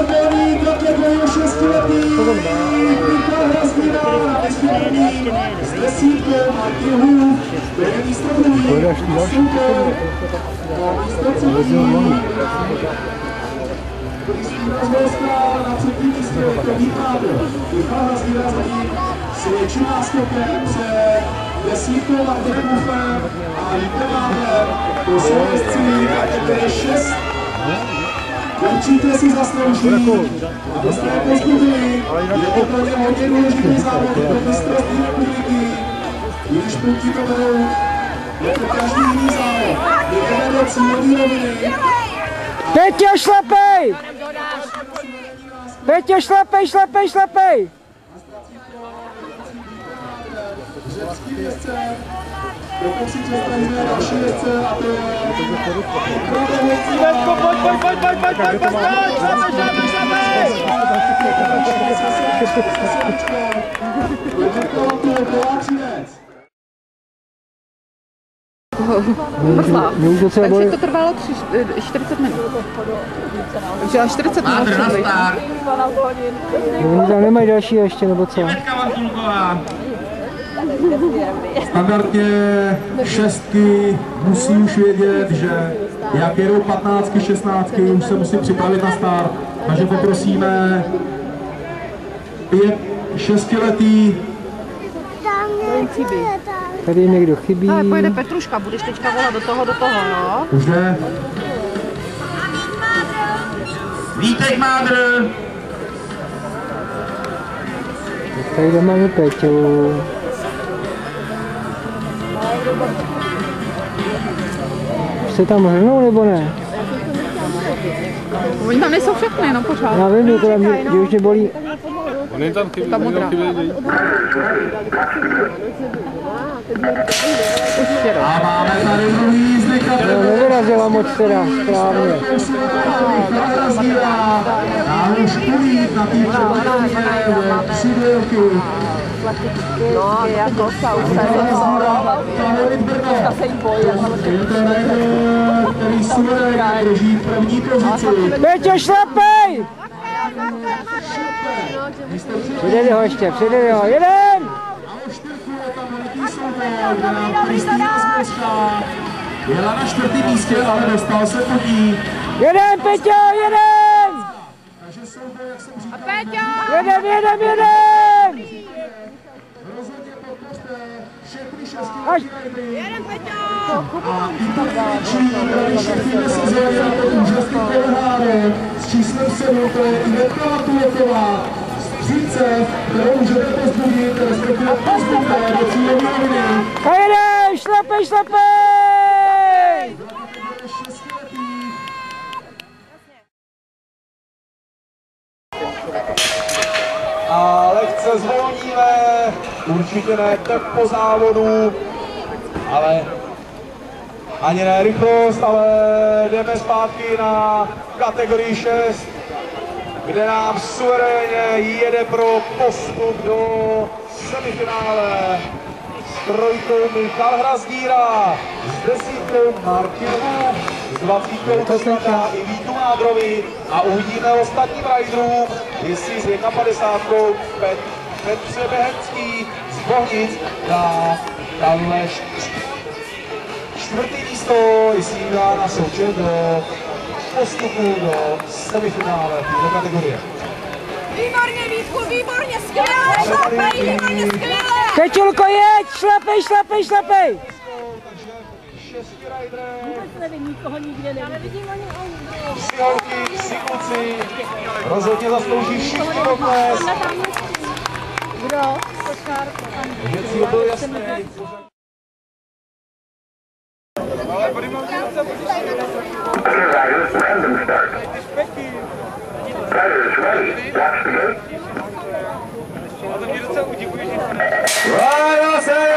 červený, taky 6letý, Michal Hrazdíra, vystupný s desítkou Martinů, bere místo druhý, super, místo třetí, na třetí místě, který pádl, Michal Hrazdíra zatím svědčí náskokem před desítkou Martinem Bufem a Líkem Mádlem, to jsou jezdci kategorie 6. Určitě si zaslouží, abyste je pozbudili, je to pro ně hodně důležitý závod pro mistrovství republiky, když půlky to budou jako každý jiný závod, jdeme do cílový roviny. Peťo, šlapej! Peťo, šlapej, šlapej, šlapej! Řecký jezdce, dokonce představíme další jezdce a to je... Mrslá. Takže to trvalo 40 minut. Takže až 40 minut. Oni tam nemají další ještě, nebo co? Standardně šestky musí už vědět, že jak jedou 15, 16, už se musí připravit na start. Takže poprosíme 5, 6letý. Tady někdo chybí. Ale pojede Petruška, budeš teďka volat do toho, no? Už jde. Vítek Mádr. Tady máme Peťu. Už se tam hrnou, nebo ne? Oni tam nejsou všechny, no pořád. Já vím, že už mě bolí. Oni tam chybí, ta modrá. A máme tady druhý jízdníka. No, nevyrazila moc teda, správně. A už ulít na tým předvedení 3 délky. No, jako se jí bojí. Je to Rejder, který suverénně drží první pozici. Peťo, šlapej! Přidej ho ještě, přidej ho, jeden! A o 4 je tam veliký souboj, kde nám Kristýna Zbořka jela na 4. místě, ale dostal se pod ní. Jeden, Peťo, jeden! Takže souboj, jak jsem říkal, Jeden! rozhodně podpořte všechny 6 Až. Jeden, Peťo! A Italíčí dali všechny sezóny na to úžasný kolehárek s číslem 7, to je Ivetka Latuletová z Příce, kterou můžete pozbudit, respektive pozbudíte do cílový roviny. A jeden, šlapej! A lehce zvolníme, určitě ne tempo závodu, ale ani ne rychlost, ale jdeme zpátky na kategorii 6, kde nám suverénně jede pro postup do semifinále s 3 Michal Hrazdíra, s 10 Martinů, s 20 Toznata i Vítu Mádrovi a uvidíme ostatním riderům, jestli s 51 Petře Behenský z Bohnic dá tamhle 4. místo, jestli dá na součet do postupu do semifinále této kategorie. Výborně, Vítku, výborně, skvěle, šlapej, výborně, skvěle! Pečulko, jeď, šlapej! Takže 6 riderů. Vůbec nevím, nikoho nikde nevím. Já nevidím ani auto. 3 holky, 3 kluci, rozhodně zaslouží všichni potles. Kdo? Košár. Takže cíl byl jasný. Random start. Riders ready. Watch the gate.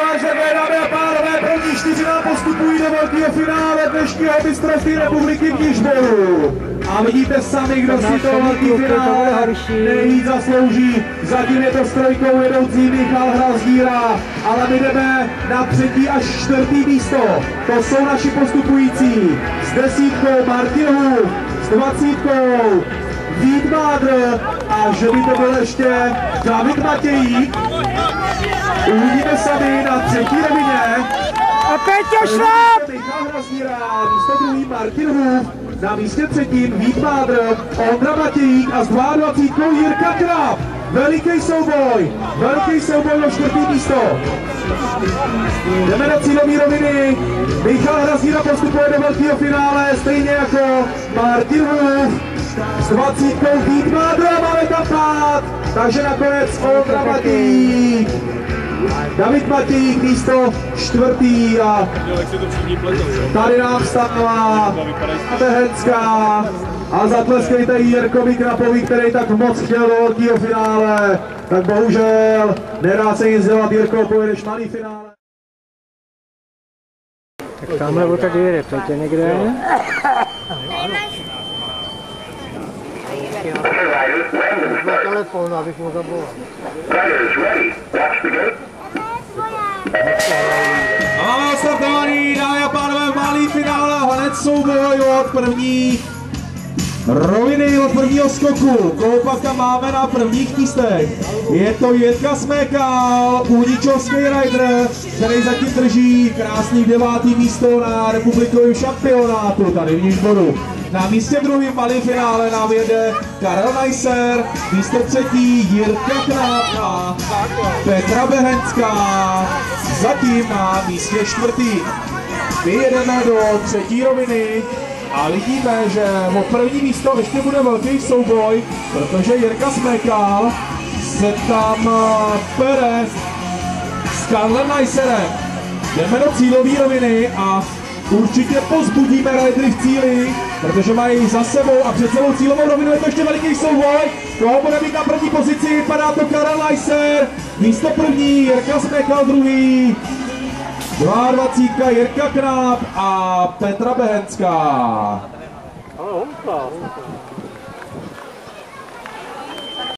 Vážené dámy a pánové, první 4 nám postupují do velkého finále dnešního mistrovství republiky v Nižboru. A vidíte sami, kdo si to velký finále nejvíc zaslouží. Zatím je to s 3 jedoucí Michal Hrazdíra, ale my jdeme na 3. až 4. místo. To jsou naši postupující s 10 Martinů, s 20 Vít Mádr a že by to byl ještě David Matějík. Uvidíme sami na třetí rovině. A Peťo šlap! Michal Hrazíra, místo druhý Martin Hův, na místě třetím Vít Mádr, Ondra Matějík a s 22 Jirka Knap. Veliký souboj o čtvrtý místo. Jdeme do cílové roviny. Michal Hrazíra postupuje do velkého finále, stejně jako Martin Hův. S 20 Vít Mádr, máme tam pád, takže nakonec Ondra Matějík. David Matějík místo čtvrtý a tady nám vstává Behenská a zatleskejte Jirkovi Knapovi, který tak moc chtěl do velkého finále, tak bohužel nedá se nic dělat, Jirko, pojedeš malý finále. Tak tamhle o tak jede, Petě někde. Telefon, abych mu zavolal. Riders ready. Watch the gate. A máme startovaný, dámy a pánové, malý finále, hned souboj od první roviny, od prvního skoku. Koupaka máme na prvních místech. Je to Jirka Smekal, Půničovský rider, který zatím drží krásný 9. místo na republikovém šampionátu tady v Nižboru. Na místě druhým malý finále nám jede Karel Neisser, místo třetí Jirka Knap a Petra Behenská, zatím na místě čtvrtý. My jedeme do třetí roviny a vidíme, že o první místo ještě bude velký souboj, protože Jirka Smekal se tam pere s Karlem Neisserem. Jdeme do cílové roviny a určitě pozbudíme ridery v cíli, protože mají za sebou a před sebou cílovou rovinu, je to ještě veliký souboj. Koho bude mít na první pozici, vypadá to Karel Neisser, místo první, Jirka Smekal druhý, 22 Jirka Knap a Petra Behenská.